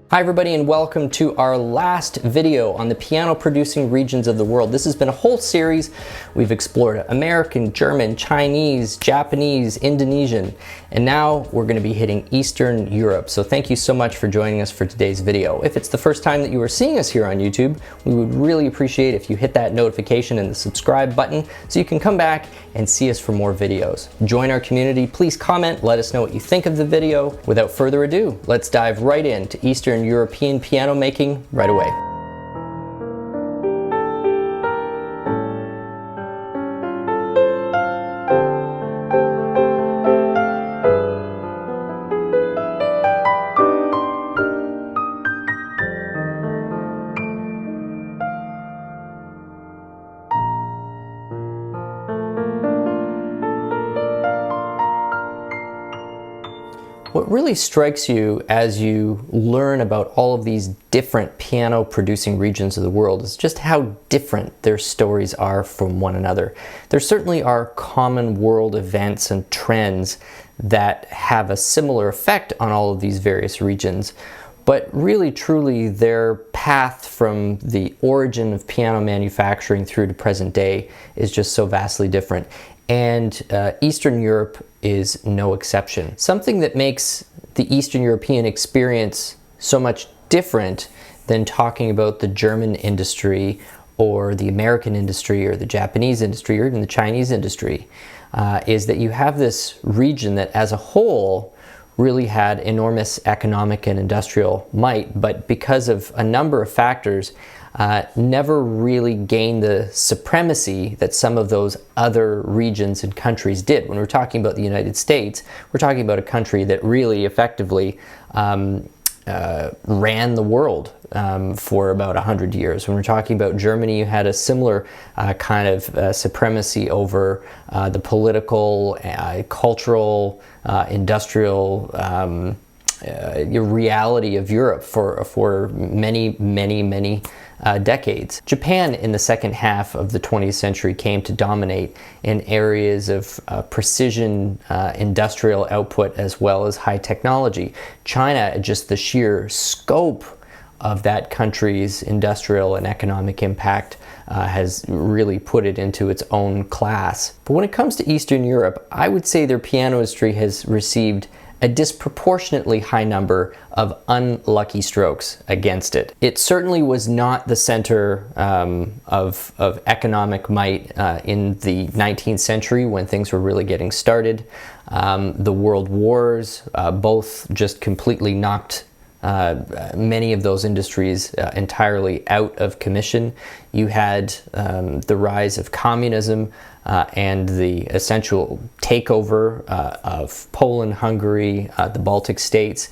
Hi everybody, and welcome to our last video on the piano producing regions of the world. This has been a whole series. We've explored American, German, Chinese, Japanese, Indonesian, and now we're going to be hitting Eastern Europe. So thank you so much for joining us for today's video. If it's the first time that you are seeing us here on YouTube, we would really appreciate if you hit that notification and the subscribe button so you can come back and see us for more videos. Join our community, please comment, let us know what you think of the video. Without further ado, let's dive right into Eastern European piano making right away. What really strikes you as you learn about all of these different piano producing regions of the world is just how different their stories are from one another. There certainly are common world events and trends that have a similar effect on all of these various regions, but really truly their path from the origin of piano manufacturing through to present day is just so vastly different. And Eastern Europe is no exception. Something that makes the Eastern European experience so much different than talking about the German industry or the American industry or the Japanese industry or even the Chinese industry is that you have this region that as a whole really had enormous economic and industrial might, but because of a number of factors, never really gained the supremacy that some of those other regions and countries did. When we're talking about the United States, we're talking about a country that really effectively ran the world for about 100 years. When we're talking about Germany, you had a similar kind of supremacy over the political, cultural, industrial reality of Europe for many decades. Japan in the second half of the 20th century came to dominate in areas of precision industrial output as well as high technology. China, just the sheer scope of that country's industrial and economic impact has really put it into its own class. But when it comes to Eastern Europe, I would say their piano industry has received a disproportionately high number of unlucky strokes against it. It certainly was not the center of economic might in the 19th century when things were really getting started. The world wars both just completely knocked many of those industries entirely out of commission. You had the rise of communism and the essential takeover of Poland, Hungary, the Baltic states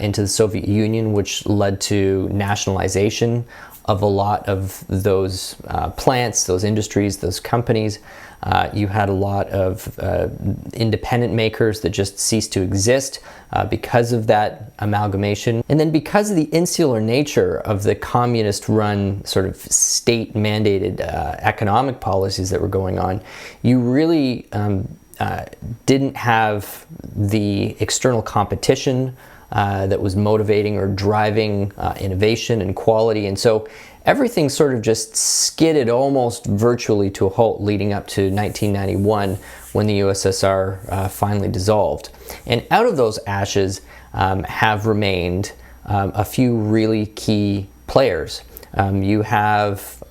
into the Soviet Union, which led to nationalization of a lot of those plants, those industries, those companies. You had a lot of independent makers that just ceased to exist because of that amalgamation. And then because of the insular nature of the communist-run sort of state-mandated economic policies that were going on, you really didn't have the external competition that was motivating or driving innovation and quality. And so everything sort of just skidded almost virtually to a halt leading up to 1991 when the USSR finally dissolved. And out of those ashes have remained a few really key players. You have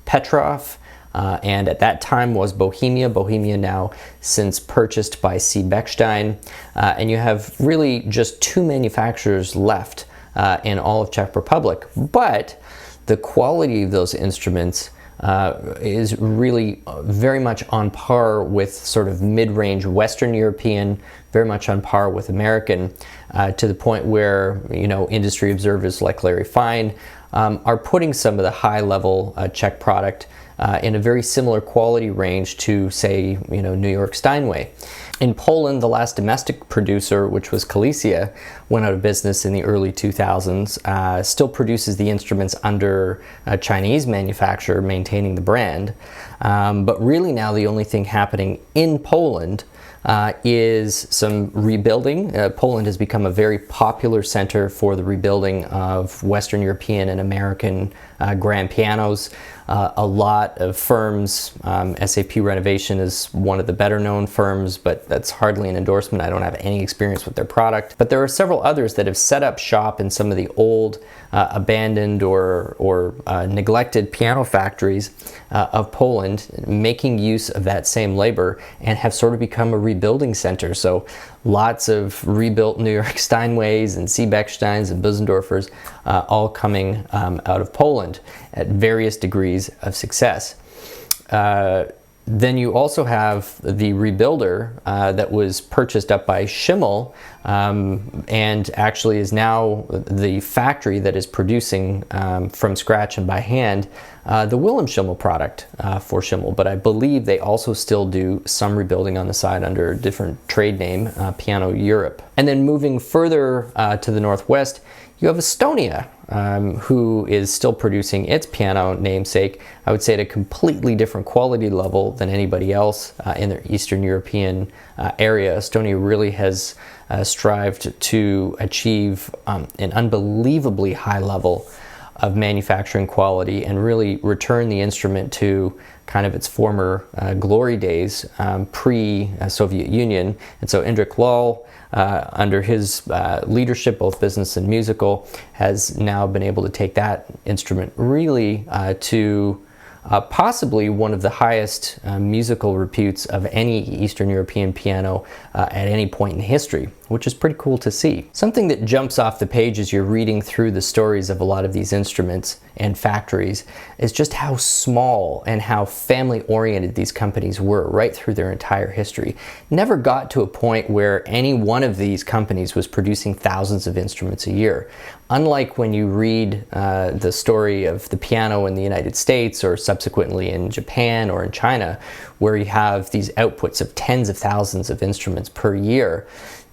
Petrof, and at that time was Bohemia. Bohemia now since purchased by C. Bechstein. And you have really just two manufacturers left in all of Czech Republic. But the quality of those instruments is really very much on par with sort of mid-range Western European, very much on par with American, to the point where, you know, industry observers like Larry Fine are putting some of the high-level Czech product in a very similar quality range to, say, you know, New York Steinway. In Poland, the last domestic producer, which was Kalicia, went out of business in the early 2000s, still produces the instruments under a Chinese manufacturer maintaining the brand. But really now the only thing happening in Poland is some rebuilding. Poland has become a very popular center for the rebuilding of Western European and American grand pianos. A lot of firms, SAP Renovation is one of the better known firms, but that's hardly an endorsement. I don't have any experience with their product. But there are several others that have set up shop in some of the old, abandoned or neglected piano factories of Poland, making use of that same labor, and have sort of become a rebuilding center. So lots of rebuilt New York Steinways and Seebecksteins and Bösendorfers all coming out of Poland at various degrees of success. Then you also have the rebuilder that was purchased up by Schimmel and actually is now the factory that is producing from scratch and by hand the Wilhelm Schimmel product for Schimmel. But I believe they also still do some rebuilding on the side under a different trade name, Piano Europe. And then moving further to the northwest, you have Estonia, who is still producing its piano namesake, I would say at a completely different quality level than anybody else in the Eastern European area. Estonia really has strived to achieve an unbelievably high level of manufacturing quality and really return the instrument to kind of its former glory days pre-Soviet Union. And so Indrek Lal, under his leadership, both business and musical, has now been able to take that instrument really to possibly one of the highest musical reputes of any Eastern European piano at any point in history, which is pretty cool to see. Something that jumps off the page as you're reading through the stories of a lot of these instruments and factories is just how small and how family-oriented these companies were right through their entire history. Never got to a point where any one of these companies was producing thousands of instruments a year. Unlike when you read the story of the piano in the United States or subsequently in Japan or in China, where you have these outputs of tens of thousands of instruments per year,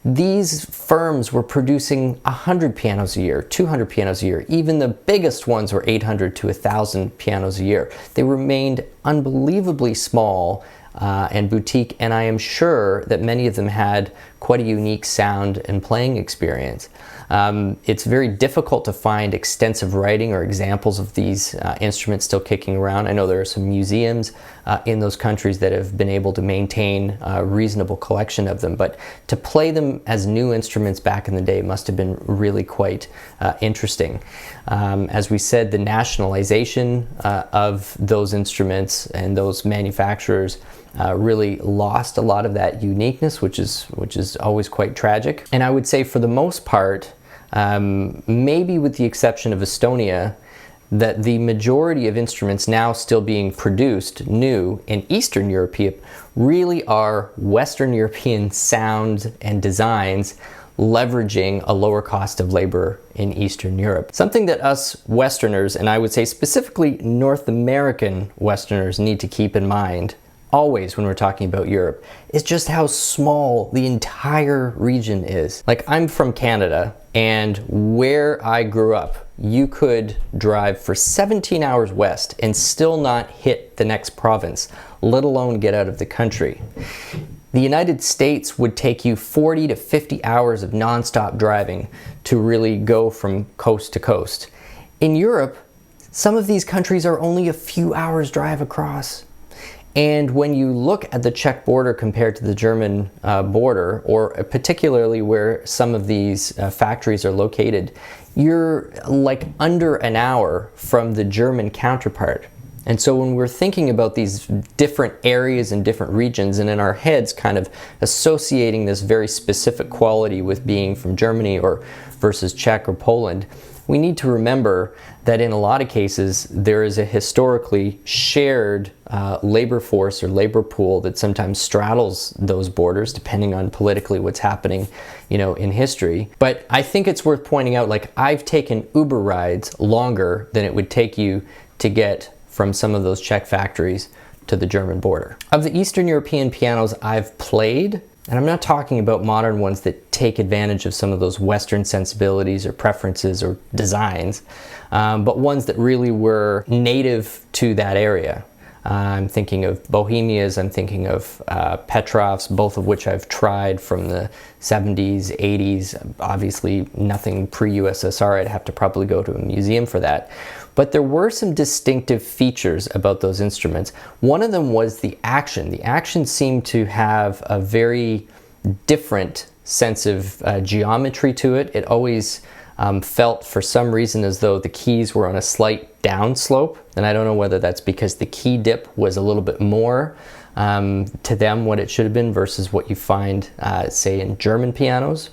these firms were producing 100 pianos a year, 200 pianos a year. Even the biggest ones were 800 to 1,000 pianos a year. They remained unbelievably small and boutique, and I am sure that many of them had quite a unique sound and playing experience. It's very difficult to find extensive writing or examples of these instruments still kicking around. I know there are some museums in those countries that have been able to maintain a reasonable collection of them, but to play them as new instruments back in the day must have been really quite interesting. As we said, the nationalization of those instruments and those manufacturers really lost a lot of that uniqueness, which is always quite tragic. And I would say for the most part, maybe with the exception of Estonia, that the majority of instruments now still being produced new in Eastern Europe really are Western European sounds and designs leveraging a lower cost of labor in Eastern Europe. Something that us Westerners, and I would say specifically North American Westerners, need to keep in mind always when we're talking about Europe is just how small the entire region is. Like, I'm from Canada, and where I grew up, you could drive for 17 hours west and still not hit the next province, let alone get out of the country. The United States would take you 40 to 50 hours of nonstop driving to really go from coast to coast. In Europe, some of these countries are only a few hours drive across. And when you look at the Czech border compared to the German border, or particularly where some of these factories are located, you're like under an hour from the German counterpart. And so when we're thinking about these different areas and different regions, and in our heads kind of associating this very specific quality with being from Germany or versus Czech or Poland, we need to remember that in a lot of cases there is a historically shared labor force or labor pool that sometimes straddles those borders depending on politically what's happening, you know, in history. But I think it's worth pointing out, like, I've taken Uber rides longer than it would take you to get from some of those Czech factories to the German border. Of the Eastern European pianos I've played, and I'm not talking about modern ones that take advantage of some of those Western sensibilities or preferences or designs, but ones that really were native to that area. I'm thinking of Bohemias, I'm thinking of Petrofs, both of which I've tried from the 70s, 80s. Obviously nothing pre-USSR, I'd have to probably go to a museum for that. But there were some distinctive features about those instruments. One of them was the action. The action seemed to have a very different sense of geometry to it. It always felt for some reason as though the keys were on a slight downslope, and I don't know whether that's because the key dip was a little bit more to them what it should have been versus what you find say in German pianos.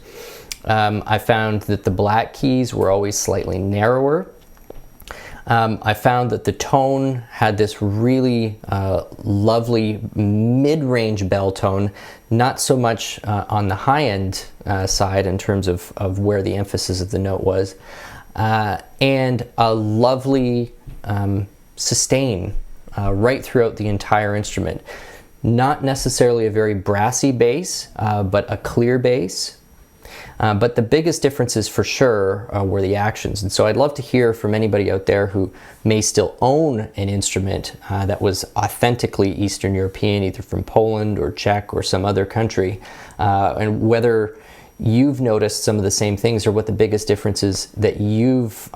I found that the black keys were always slightly narrower. I found that the tone had this really lovely mid-range bell tone, not so much on the high-end side in terms of where the emphasis of the note was, and a lovely sustain right throughout the entire instrument. Not necessarily a very brassy bass, but a clear bass. But the biggest differences for sure were the actions. And so I'd love to hear from anybody out there who may still own an instrument that was authentically Eastern European, either from Poland or Czech or some other country, and whether you've noticed some of the same things or what the biggest differences that you've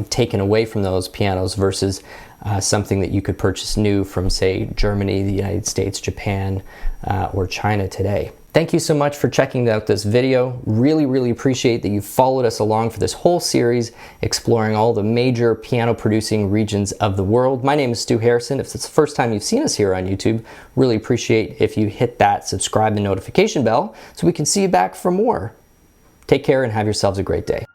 taken away from those pianos versus something that you could purchase new from, say, Germany, the United States, Japan, or China today. Thank you so much for checking out this video. Really appreciate that you've followed us along for this whole series exploring all the major piano producing regions of the world. My name is Stu Harrison. If it's the first time you've seen us here on YouTube, really appreciate if you hit that subscribe and notification bell so we can see you back for more. Take care and have yourselves a great day.